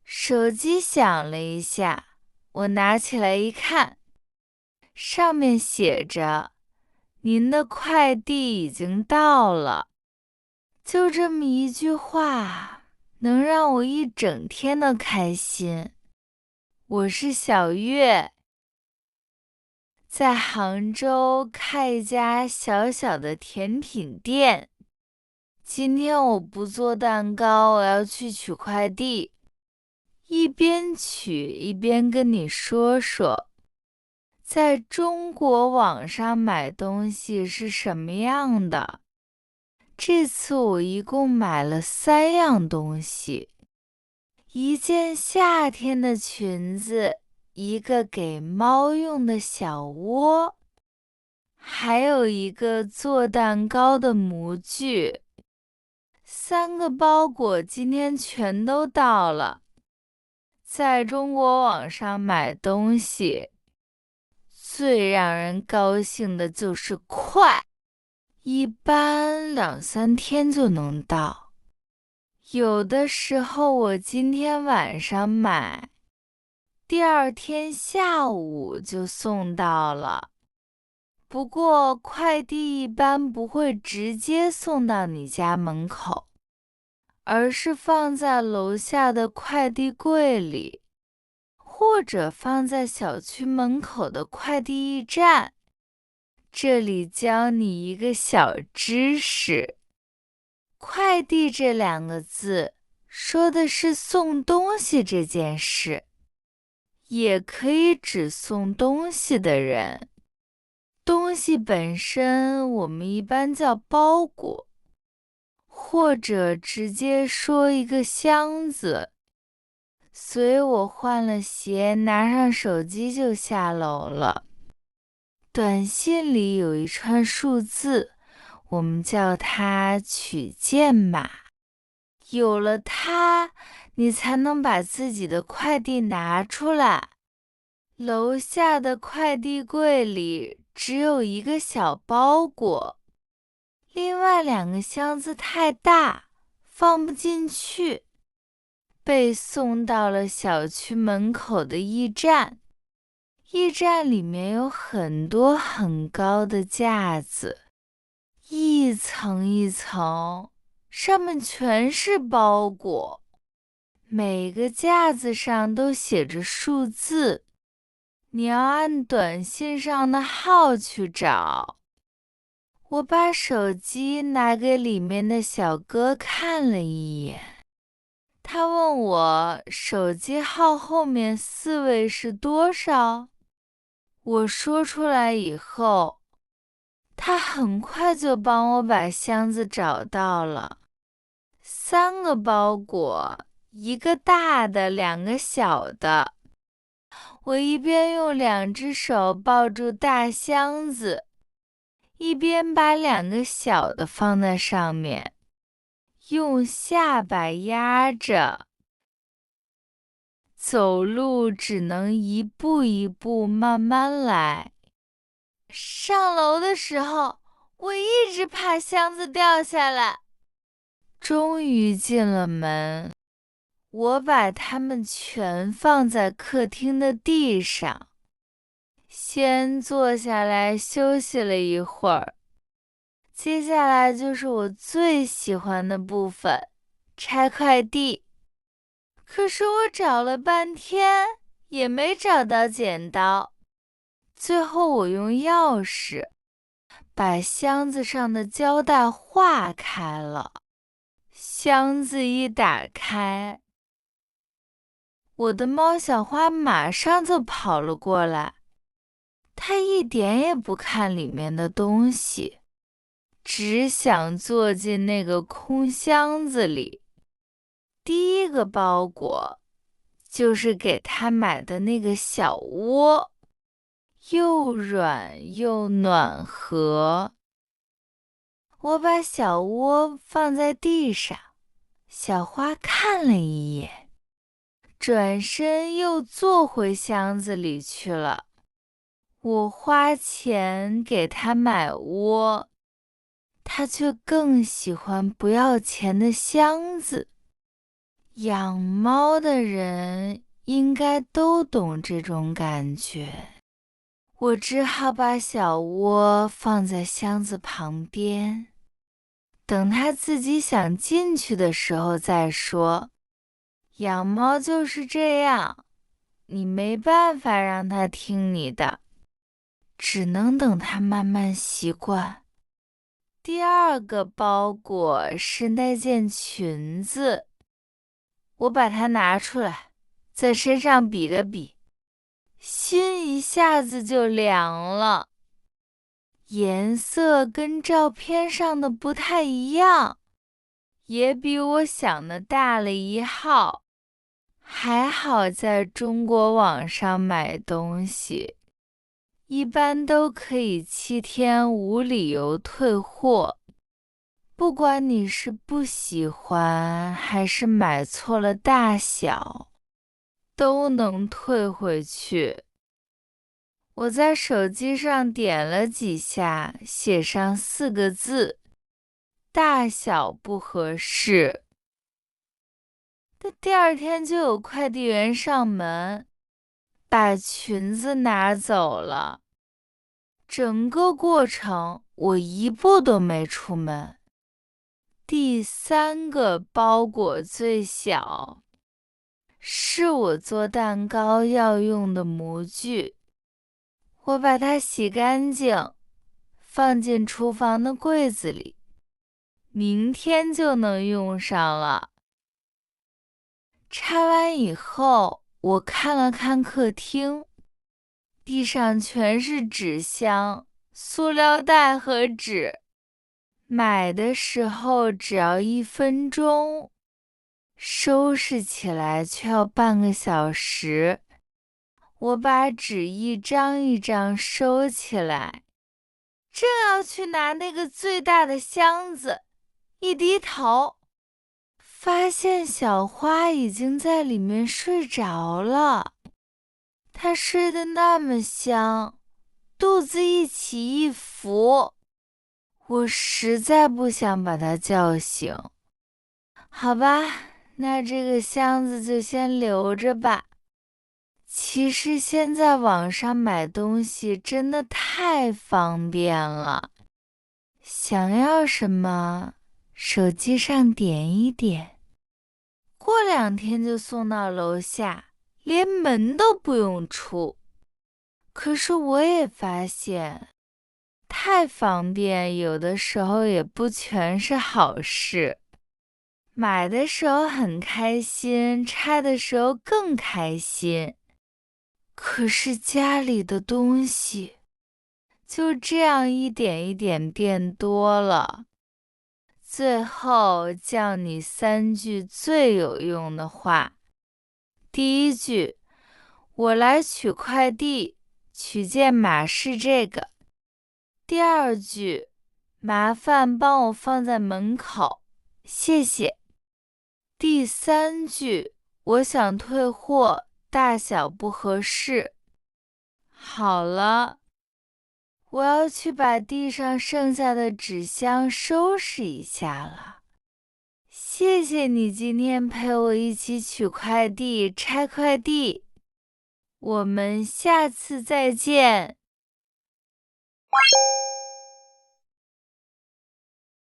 手机响了一下，我拿起来一看，上面写着：“您的快递已经到了。”就这么一句话，能让我一整天的开心。我是小月，在杭州开一家小小的甜品店。今天我不做蛋糕，我要去取快递。一边取一边跟你说说，在中国网上买东西是什么样的。这次我一共买了3样东西：一件夏天的裙子，一个给猫用的小窝，还有一个做蛋糕的模具。3个包裹今天全都到了。在中国网上买东西，最让人高兴的就是快，一般2、3天就能到。有的时候我今天晚上买，第二天下午就送到了。不过快递一般不会直接送到你家门口，而是放在楼下的快递柜里，或者放在小区门口的快递驿站。这里教你一个小知识：快递这2个字说的是送东西这件事，也可以指送东西的人。东西本身我们一般叫包裹，或者直接说一个箱子。所以我换了鞋，拿上手机就下楼了。短信里有一串数字，我们叫它取件码。有了它，你才能把自己的快递拿出来。楼下的快递柜里只有一个小包裹，另外2个箱子太大，放不进去，被送到了小区门口的驿站。驿站里面有很多很高的架子，一层一层，上面全是包裹，每个架子上都写着数字，你要按短信上的号去找。我把手机拿给里面的小哥看了一眼，他问我手机号后面4位是多少。我说出来以后，他很快就帮我把箱子找到了。3个包裹，一个大的，2个小的。我一边用2只手抱住大箱子，一边把2个小的放在上面，用下巴压着，走路只能一步一步慢慢来。上楼的时候，我一直怕箱子掉下来。终于进了门，我把它们全放在客厅的地上，先坐下来休息了一会儿。接下来就是我最喜欢的部分，拆快递。可是我找了半天，也没找到剪刀。最后我用钥匙把箱子上的胶带化开了，箱子一打开，我的猫小花马上就跑了过来，它一点也不看里面的东西，只想坐进那个空箱子里。第一个包裹就是给它买的那个小窝，又软又暖和。我把小窝放在地上，小花看了一眼，转身又坐回箱子里去了。我花钱给它买窝，它却更喜欢不要钱的箱子。养猫的人应该都懂这种感觉。我只好把小窝放在箱子旁边，等它自己想进去的时候再说。养猫就是这样，你没办法让它听你的，只能等它慢慢习惯。第二个包裹是那件裙子，我把它拿出来，在身上比了比，心一下子就凉了。颜色跟照片上的不太一样，也比我想的大了一号。还好在中国网上买东西，一般都可以7天无理由退货。不管你是不喜欢还是买错了大小，都能退回去。我在手机上点了几下，写上4个字：大小不合适。第二天就有快递员上门，把裙子拿走了。整个过程我一步都没出门。第3个包裹最小，是我做蛋糕要用的模具。我把它洗干净，放进厨房的柜子里，明天就能用上了。拆完以后，我看了看客厅，地上全是纸箱、塑料袋和纸。买的时候只要1分钟，收拾起来却要半个小时。我把纸一张一张收起来，正要去拿那个最大的箱子，一低头，发现小花已经在里面睡着了。它睡得那么香，肚子一起一伏，我实在不想把它叫醒。好吧，那这个箱子就先留着吧。其实现在网上买东西真的太方便了，想要什么，手机上点一点，过2天就送到楼下，连门都不用出。可是我也发现，太方便有的时候也不全是好事。买的时候很开心，拆的时候更开心。可是家里的东西就这样一点一点变多了。最后教你3句最有用的话。第一句，我来取快递，取件码是这个。第二句，麻烦帮我放在门口，谢谢。第3句，我想退货，大小不合适。好了，我要去把地上剩下的纸箱收拾一下了。谢谢你今天陪我一起取快递、拆快递，我们下次再见。